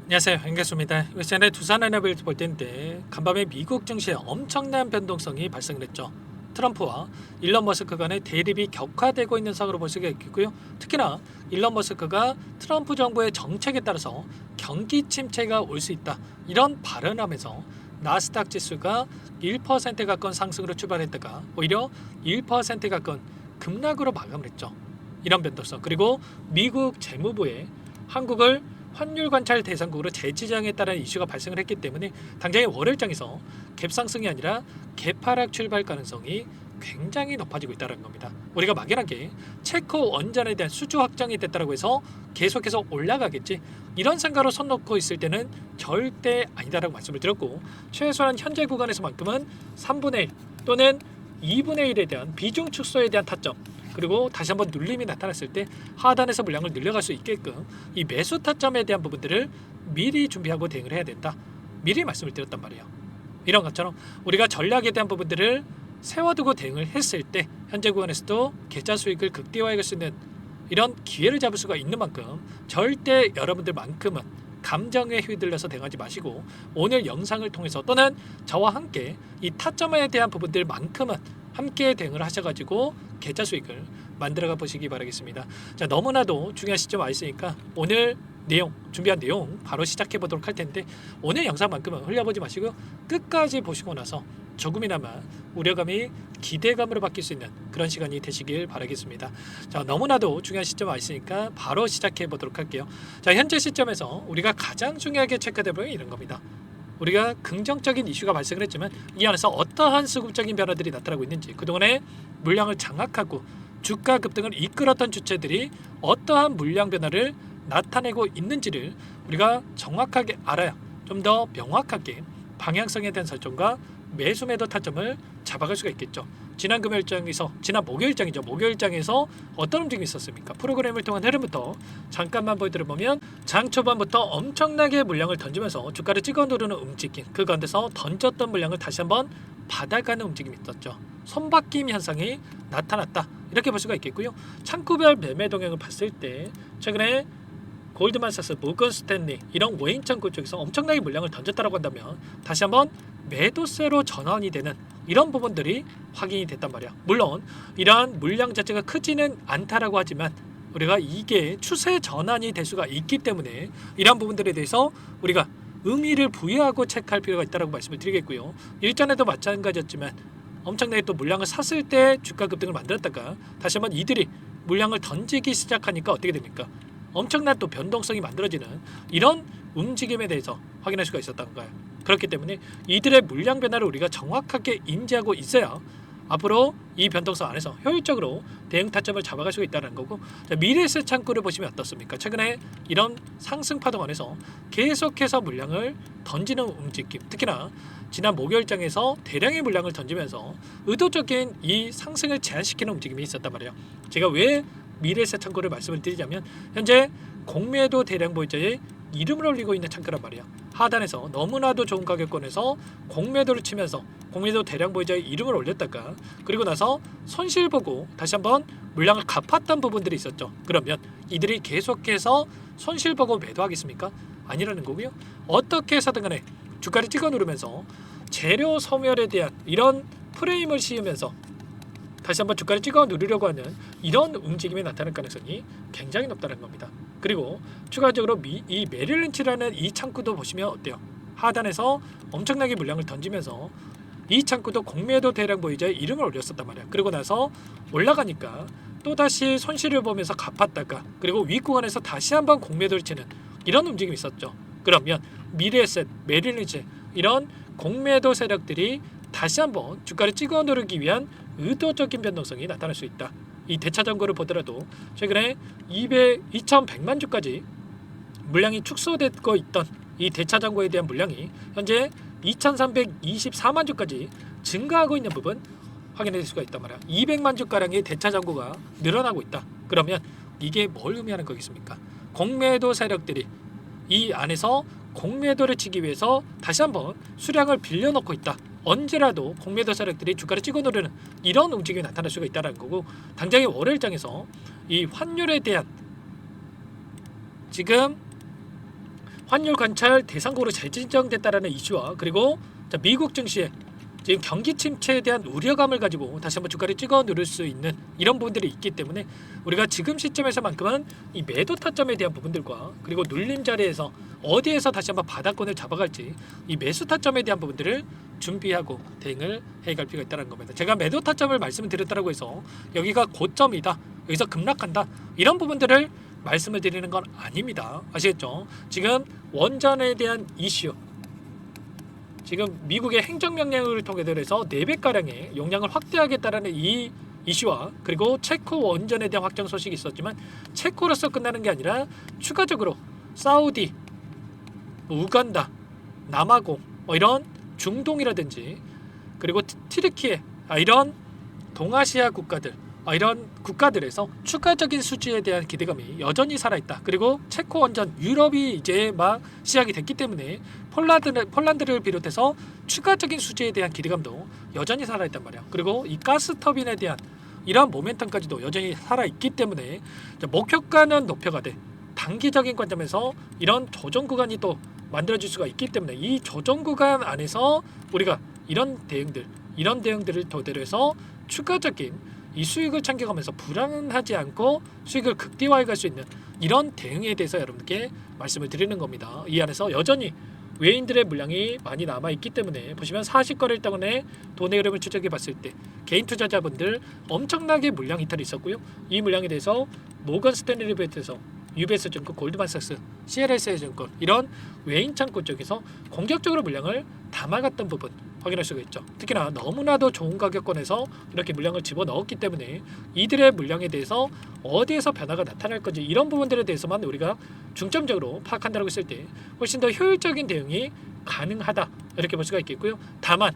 안녕하세요, 반갑습니다. 전에 두산은행을 볼 텐데 간밤에 미국 증시에 엄청난 변동성이 발생을 했죠. 트럼프와 일론 머스크 간의 대립이 격화되고 있는 상으로 볼 수가 있고요. 특히나 일론 머스크가 트럼프 정부의 정책에 따라서 경기 침체가 올 수 있다, 이런 발언하면서 나스닥 지수가 1% 가까운 상승으로 출발했다가 오히려 1% 가까운 급락으로 마감을 했죠. 이런 변동성, 그리고 미국 재무부의 한국을 환율 관찰 대상국으로 재지정에 따른 이슈가 발생을 했기 때문에 당장의 월요일장에서 갭상승이 아니라 갭하락 출발 가능성이 굉장히 높아지고 있다는 겁니다. 우리가 막연하게 체코 원전에 대한 수주 확정이 됐다고 해서 계속해서 올라가겠지, 이런 생각으로 손 놓고 있을 때는 절대 아니다라고 말씀을 드렸고, 최소한 현재 구간에서만큼은 3분의 1 또는 2분의 1에 대한 비중 축소에 대한 타점, 그리고 다시 한번 눌림이 나타났을 때 하단에서 물량을 늘려갈 수 있게끔 이 매수 타점에 대한 부분들을 미리 준비하고 대응을 해야 된다, 미리 말씀을 드렸단 말이에요. 이런 것처럼 우리가 전략에 대한 부분들을 세워두고 대응을 했을 때 현재 구간에서도 계좌 수익을 극대화할 수 있는 이런 기회를 잡을 수가 있는 만큼 절대 여러분들만큼은 감정에 휘둘려서 대응하지 마시고, 오늘 영상을 통해서 또는 저와 함께 이 타점에 대한 부분들만큼은 함께 대응을 하셔가지고 계좌 수익을 만들어가 보시기 바라겠습니다. 자, 너무나도 중요한 시점 와 있으니까 오늘 준비한 내용 바로 시작해 보도록 할 텐데, 오늘 영상만큼은 흘려보지 마시고 끝까지 보시고 나서 조금이나마 우려감이 기대감으로 바뀔 수 있는 그런 시간이 되시길 바라겠습니다. 자, 너무나도 중요한 시점 와 있으니까 바로 시작해 보도록 할게요. 자, 현재 시점에서 우리가 가장 중요하게 체크해 보면 이런 겁니다. 우리가 긍정적인 이슈가 발생을 했지만 이 안에서 어떠한 수급적인 변화들이 나타나고 있는지, 그동안에 물량을 장악하고 주가 급등을 이끌었던 주체들이 어떠한 물량 변화를 나타내고 있는지를 우리가 정확하게 알아야 좀 더 명확하게 방향성에 대한 설정과 매수 매도 타점을 잡아갈 수가 있겠죠. 지난 목요일장이죠. 목요일장에서 어떤 움직임이 있었습니까? 프로그램을 통한 흐름부터 잠깐만 보여드려보면 장 초반부터 엄청나게 물량을 던지면서 주가를 찍어 누르는 움직임, 그 가운데서 던졌던 물량을 다시 한번 받아가는 움직임이 있었죠. 손바뀜 현상이 나타났다, 이렇게 볼 수가 있겠고요. 창구별 매매 동향을 봤을 때 최근에 골드만삭스, 모건 스탠리 이런 외인 창구 쪽에서 엄청나게 물량을 던졌다라고 한다면 다시 한번 매도세로 전환이 되는 이런 부분들이 확인이 됐단 말이야. 물론 이러한 물량 자체가 크지는 않다라고 하지만 우리가 이게 추세 전환이 될 수가 있기 때문에 이러한 부분들에 대해서 우리가 의미를 부여하고 체크할 필요가 있다라고 말씀을 드리겠고요. 일전에도 마찬가지였지만 엄청나게 또 물량을 샀을 때 주가 급등을 만들었다가 다시 한번 이들이 물량을 던지기 시작하니까 어떻게 됩니까? 엄청난 또 변동성이 만들어지는 이런 움직임에 대해서 확인할 수가 있었던 거예요. 그렇기 때문에 이들의 물량 변화를 우리가 정확하게 인지하고 있어야 앞으로 이 변동성 안에서 효율적으로 대응 타점을 잡아갈 수가 있다는 거고, 미래에셋 창구를 보시면 어떻습니까? 최근에 이런 상승 파동 안에서 계속해서 물량을 던지는 움직임, 특히나 지난 목요일장에서 대량의 물량을 던지면서 의도적인 이 상승을 제한시키는 움직임이 있었단 말이에요. 제가 왜 미래에셋 창구를 말씀을 드리자면 현재 공매도 대량 보유자의 이름을 올리고 있는 창구란 말이에요. 하단에서 너무나도 좋은 가격권에서 공매도를 치면서 공매도 대량 보유자의 이름을 올렸다가 그리고 나서 손실 보고 다시 한번 물량을 갚았던 부분들이 있었죠. 그러면 이들이 계속해서 손실 보고 매도하겠습니까? 아니라는 거고요. 어떻게 해서든 간에 주가를 찍어 누르면서 재료 소멸에 대한 이런 프레임을 씌우면서 다시 한번 주가를 찍어 누르려고 하는 이런 움직임이 나타날 가능성이 굉장히 높다는 겁니다. 그리고 추가적으로 이 메릴 린치라는 이 창구도 보시면 어때요? 하단에서 엄청나게 물량을 던지면서 이 창구도 공매도 대량 보유자의 이름을 올렸었단 말이야. 그리고 나서 올라가니까 또다시 손실을 보면서 갚았다가 그리고 윗구간에서 다시 한번 공매도를 치는 이런 움직임이 있었죠. 그러면 미래에셋, 메릴 린치 이런 공매도 세력들이 다시 한번 주가를 찍어 누르기 위한 의도적인 변동성이 나타날 수 있다. 이 대차 잔고를 보더라도 최근에 2100만 주까지 물량이 축소되고 있던 이 대차 잔고에 대한 물량이 현재 2324만 주까지 증가하고 있는 부분 확인할 수가 있단 말이야. 200만 주가량의 대차 잔고가 늘어나고 있다. 그러면 이게 뭘 의미하는 거겠습니까? 공매도 세력들이 이 안에서 공매도를 치기 위해서 다시 한번 수량을 빌려놓고 있다. 언제라도 공매도 세력들이 주가를 찍어 누르는 이런 움직임이 나타날 수가 있다는 거고, 당장의 월요일장에서 이 환율에 대한 지금 환율 관찰 대상국으로 재지정됐다라는 이슈와 그리고 자, 미국 증시에 지금 경기 침체에 대한 우려감을 가지고 다시 한번 주가를 찍어 누를 수 있는 이런 부분들이 있기 때문에 우리가 지금 시점에서만큼은 이 매도 타점에 대한 부분들과 그리고 눌림 자리에서 어디에서 다시 한번 바닥권을 잡아갈지 이 매수 타점에 대한 부분들을 준비하고 대응을 해갈 필요가 있다는 겁니다. 제가 매도 타점을 말씀을 드렸다고 해서 여기가 고점이다, 여기서 급락한다 이런 부분들을 말씀을 드리는 건 아닙니다. 아시겠죠? 지금 원전에 대한 이슈, 지금 미국의 행정명령을 통해서 4배가량의 용량을 확대하겠다라는 이 이슈와 그리고 체코 원전에 대한 확정 소식이 있었지만 체코로서 끝나는 게 아니라 추가적으로 사우디, 우간다, 남아공 이런 중동이라든지 그리고 튀르키예 이런 동아시아 국가들 이런 국가들에서 추가적인 수주에 대한 기대감이 여전히 살아있다. 그리고 체코 원전 유럽이 이제 막 시작이 됐기 때문에 폴란드를 비롯해서 추가적인 수주에 대한 기대감도 여전히 살아있단 말이야. 그리고 이 가스터빈에 대한 이러한 모멘텀까지도 여전히 살아있기 때문에 목표가는 높여가되 단기적인 관점에서 이런 조정 구간이 또 만들어질 수가 있기 때문에 이 조정 구간 안에서 우리가 이런 대응들을 토대로 해서 추가적인 이 수익을 챙겨가면서 불안하지 않고 수익을 극대화해 갈 수 있는 이런 대응에 대해서 여러분께 말씀을 드리는 겁니다. 이 안에서 여전히 외인들의 물량이 많이 남아있기 때문에 보시면 40거래일 동안에 돈의 흐름을 추적해 봤을 때 개인 투자자분들 엄청나게 물량 이탈이 있었고요. 이 물량에 대해서 모건 스탠리를 비롯해서 UBS 증권, 골드만삭스, CLSA 증권 이런 외인 창구 쪽에서 공격적으로 물량을 담아갔던 부분 확인할 수가 있죠. 특히나 너무나도 좋은 가격권에서 이렇게 물량을 집어넣었기 때문에 이들의 물량에 대해서 어디에서 변화가 나타날 건지 이런 부분들에 대해서만 우리가 중점적으로 파악한다고 했을 때 훨씬 더 효율적인 대응이 가능하다 이렇게 볼 수가 있겠고요. 다만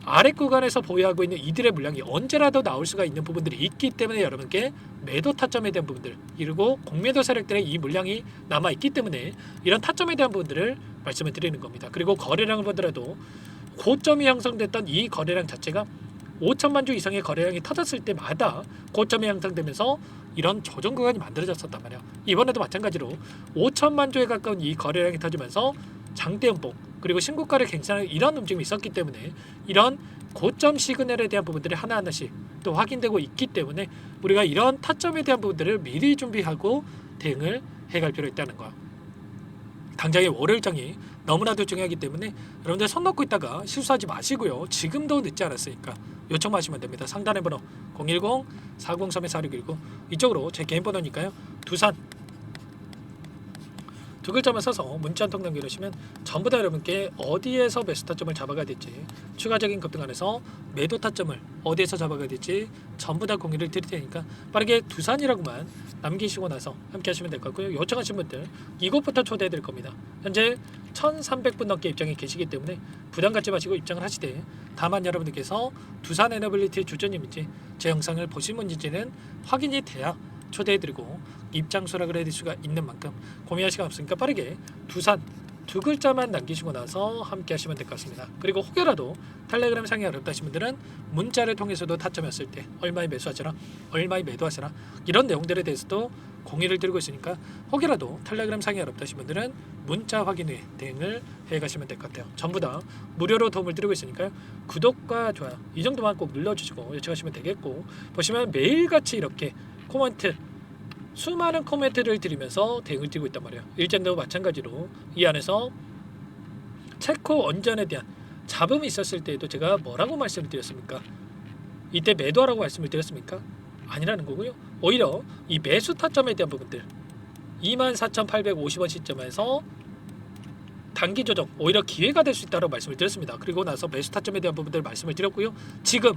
아래 구간에서 보유하고 있는 이들의 물량이 언제라도 나올 수가 있는 부분들이 있기 때문에 여러분께 매도 타점에 대한 부분들 그리고 공매도 세력들의 이 물량이 남아있기 때문에 이런 타점에 대한 부분들을 말씀을 드리는 겁니다. 그리고 거래량을 보더라도 고점이 형성됐던 이 거래량 자체가 5천만 주 이상의 거래량이 터졌을 때마다 고점이 형성되면서 이런 조정 구간이 만들어졌었단 말이야. 이번에도 마찬가지로 5천만 주에 가까운 이 거래량이 터지면서 장대 연봉 그리고 신고가를 갱신하는 이런 움직임이 있었기 때문에 이런 고점 시그널에 대한 부분들이 하나하나씩 또 확인되고 있기 때문에 우리가 이런 타점에 대한 부분들을 미리 준비하고 대응을 해갈 필요가 있다는 거야. 당장의 월요일장이 너무나도 중요하기 때문에 여러분들 손 놓고 있다가 실수하지 마시고요. 지금도 늦지 않았으니까 요청하시면 됩니다. 상단의 번호 010-403-4619 이쪽으로 제 개인 번호니까요. 두산 두 글자만 써서 문자 한 통 남겨주시면 전부 다 여러분께 어디에서 매수 타점을 잡아가야 될지 추가적인 급등 안에서 매도 타점을 어디에서 잡아가야 될지 전부 다 공유를 드릴 테니까 빠르게 두산이라고만 남기시고 나서 함께 하시면 될 것 같고요. 요청하신 분들 이곳부터 초대해 드릴 겁니다. 현재 1300분 넘게 입장이 계시기 때문에 부담 갖지 마시고 입장을 하시되 다만 여러분들께서 두산 에너빌리티 주주님인지 제 영상을 보신 분인지는 확인이 돼야 초대해드리고 입장 수락을 해드릴 수가 있는 만큼 고민할 시간 없으니까 빠르게 두산 두 글자만 남기시고 나서 함께 하시면 될 것 같습니다. 그리고 혹여라도 텔레그램 상이 어렵다 하신 분들은 문자를 통해서도 타점했을 때 얼마에 매수하시라 얼마에 매도하시라 이런 내용들에 대해서도 공유를 드리고 있으니까 혹여라도 텔레그램 상이 어렵다 하신 분들은 문자 확인 후에 대응을 해가시면 될 것 같아요. 전부 다 무료로 도움을 드리고 있으니까요. 구독과 좋아요 이 정도만 꼭 눌러주시고 요청하시면 되겠고 보시면 매일같이 이렇게 코멘트 수많은 코멘트를 드리면서 대응을 드리고 있단 말이에요. 일전도 마찬가지로 이 안에서 체코 원전에 대한 잡음이 있었을 때에도 제가 뭐라고 말씀을 드렸습니까? 이때 매도하라고 말씀을 드렸습니까? 아니라는 거고요. 오히려 이 매수 타점에 대한 부분들 24,850원 시점에서 단기 조정 오히려 기회가 될 수 있다고 말씀을 드렸습니다. 그리고 나서 매수 타점에 대한 부분들 말씀을 드렸고요. 지금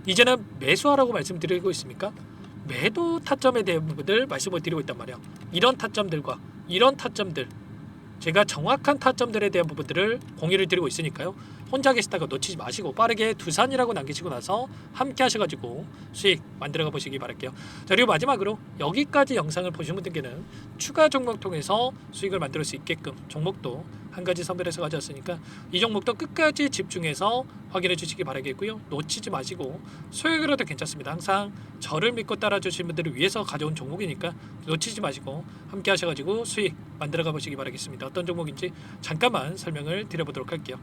이제는 매수하라고 말씀드리고 있습니까? 매도 타점에 대한 부분들 말씀을 드리고 있단 말이야. 이런 타점들과 이런 타점들 제가 정확한 타점들에 대한 부분들을 공유를 드리고 있으니까요. 혼자 계시다가 놓치지 마시고 빠르게 두산이라고 남기시고 나서 함께 하셔가지고 수익 만들어가 보시기 바랄게요. 자, 그리고 마지막으로 여기까지 영상을 보신 분들께는 추가 종목 통해서 수익을 만들 수 있게끔 종목도 한 가지 선별해서 가져왔으니까 이 종목도 끝까지 집중해서 확인해 주시기 바라겠고요. 놓치지 마시고 수익으로도 괜찮습니다. 항상 저를 믿고 따라 주신 분들을 위해서 가져온 종목이니까 놓치지 마시고 함께 하셔가지고 수익 만들어가 보시기 바라겠습니다. 어떤 종목인지 잠깐만 설명을 드려보도록 할게요.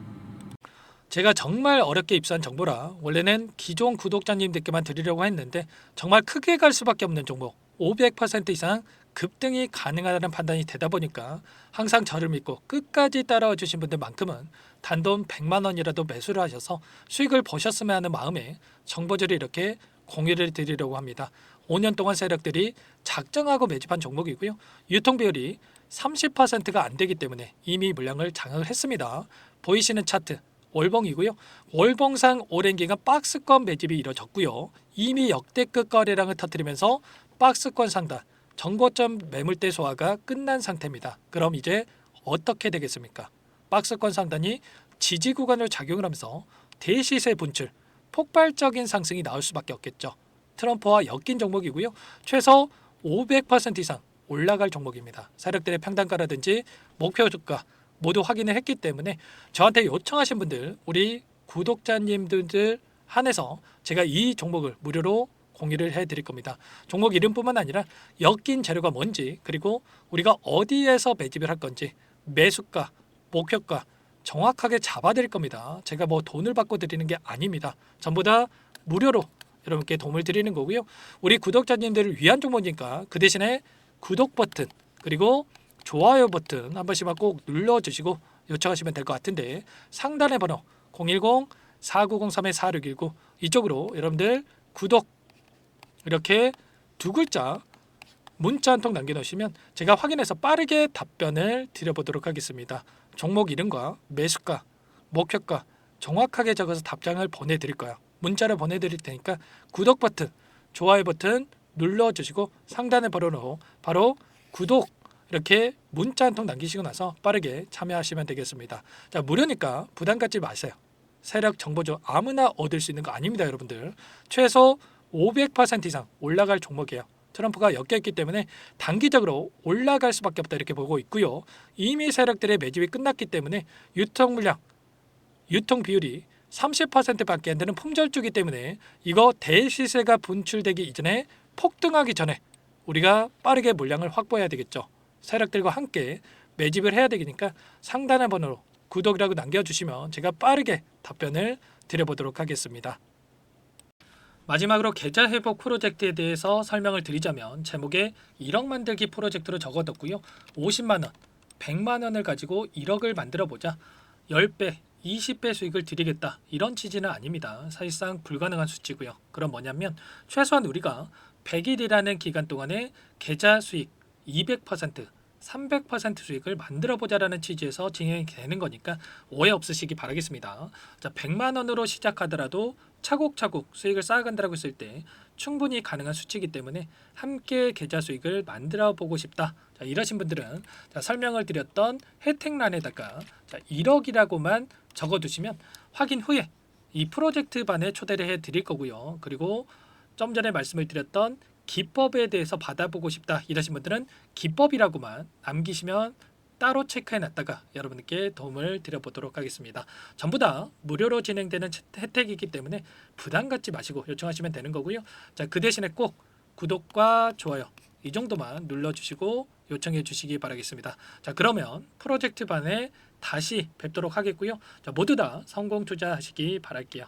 제가 정말 어렵게 입수한 정보라 원래는 기존 구독자님들께만 드리려고 했는데 정말 크게 갈 수밖에 없는 종목 500% 이상 급등이 가능하다는 판단이 되다 보니까 항상 저를 믿고 끝까지 따라와 주신 분들만큼은 단돈 100만 원이라도 매수를 하셔서 수익을 보셨으면 하는 마음에 정보들을 이렇게 공유를 드리려고 합니다. 5년 동안 세력들이 작정하고 매집한 종목이고요. 유통 비율이 30%가 안 되기 때문에 이미 물량을 장악을 했습니다. 보이시는 차트 월봉이고요. 월봉상 오랜 기간 박스권 매집이 이뤄졌고요. 이미 역대급 거래량을 터뜨리면서 박스권 상단 정고점 매물대 소화가 끝난 상태입니다. 그럼 이제 어떻게 되겠습니까? 박스권 상단이 지지 구간으로 작용을 하면서 대시세 분출, 폭발적인 상승이 나올 수밖에 없겠죠. 트럼프와 엮인 종목이고요. 최소 500% 이상 올라갈 종목입니다. 세력들의 평단가라든지 목표 주가 모두 확인을 했기 때문에 저한테 요청하신 분들, 우리 구독자님들 한해서 제가 이 종목을 무료로 공유를 해드릴 겁니다. 종목 이름뿐만 아니라 엮인 재료가 뭔지, 그리고 우리가 어디에서 매집을 할 건지, 매수가, 목표가 정확하게 잡아드릴 겁니다. 제가 뭐 돈을 받고 드리는 게 아닙니다. 전부 다 무료로 여러분께 도움을 드리는 거고요. 우리 구독자님들을 위한 종목이니까 그 대신에 구독 버튼 그리고 좋아요 버튼 한 번씩만 꼭 눌러주시고 요청하시면 될 것 같은데 상단의 번호 010-4903-4619 이쪽으로 여러분들 구독 이렇게 두 글자 문자 한 통 남겨놓으시면 제가 확인해서 빠르게 답변을 드려보도록 하겠습니다. 종목 이름과 매수가, 목표가 정확하게 적어서 답장을 보내드릴 거예요. 문자를 보내드릴 테니까 구독 버튼, 좋아요 버튼 눌러주시고 상단의 번호로 바로 구독 이렇게 문자 한 통 남기시고 나서 빠르게 참여하시면 되겠습니다. 자, 무료니까 부담 갖지 마세요. 세력 정보죠. 아무나 얻을 수 있는 거 아닙니다, 여러분들. 최소 500% 이상 올라갈 종목이에요. 트럼프가 엮여있기 때문에 단기적으로 올라갈 수밖에 없다 이렇게 보고 있고요. 이미 세력들의 매집이 끝났기 때문에 유통 물량, 유통 비율이 30%밖에 안 되는 품절주기 때문에 이거 대시세가 분출되기 이전에 폭등하기 전에 우리가 빠르게 물량을 확보해야 되겠죠. 세력들과 함께 매집을 해야 되니까 상단의 번호로 구독이라고 남겨주시면 제가 빠르게 답변을 드려보도록 하겠습니다. 마지막으로 계좌 회복 프로젝트에 대해서 설명을 드리자면 제목에 1억 만들기 프로젝트로 적어뒀고요. 50만 원, 100만 원을 가지고 1억을 만들어 보자. 10배, 20배 수익을 드리겠다. 이런 취지는 아닙니다. 사실상 불가능한 수치고요. 그럼 뭐냐면 최소한 우리가 100일이라는 기간 동안에 계좌 수익 200%, 300% 수익을 만들어 보자라는 취지에서 진행이 되는 거니까 오해 없으시기 바라겠습니다. 자, 100만 원으로 시작하더라도 차곡차곡 수익을 쌓아간다고 했을 때 충분히 가능한 수치이기 때문에 함께 계좌 수익을 만들어 보고 싶다. 자, 이러신 분들은 자, 설명을 드렸던 혜택란에다가 1억이라고만 적어두시면 확인 후에 이 프로젝트 반에 초대를 해 드릴 거고요. 그리고 좀 전에 말씀을 드렸던 기법에 대해서 받아보고 싶다 이러신 분들은 기법이라고만 남기시면 따로 체크해 놨다가 여러분께 도움을 드려보도록 하겠습니다. 전부 다 무료로 진행되는 혜택이기 때문에 부담 갖지 마시고 요청하시면 되는 거고요. 자, 그 대신에 꼭 구독과 좋아요 이 정도만 눌러주시고 요청해 주시기 바라겠습니다. 자, 그러면 프로젝트 반에 다시 뵙도록 하겠고요. 자, 모두 다 성공 투자하시기 바랄게요.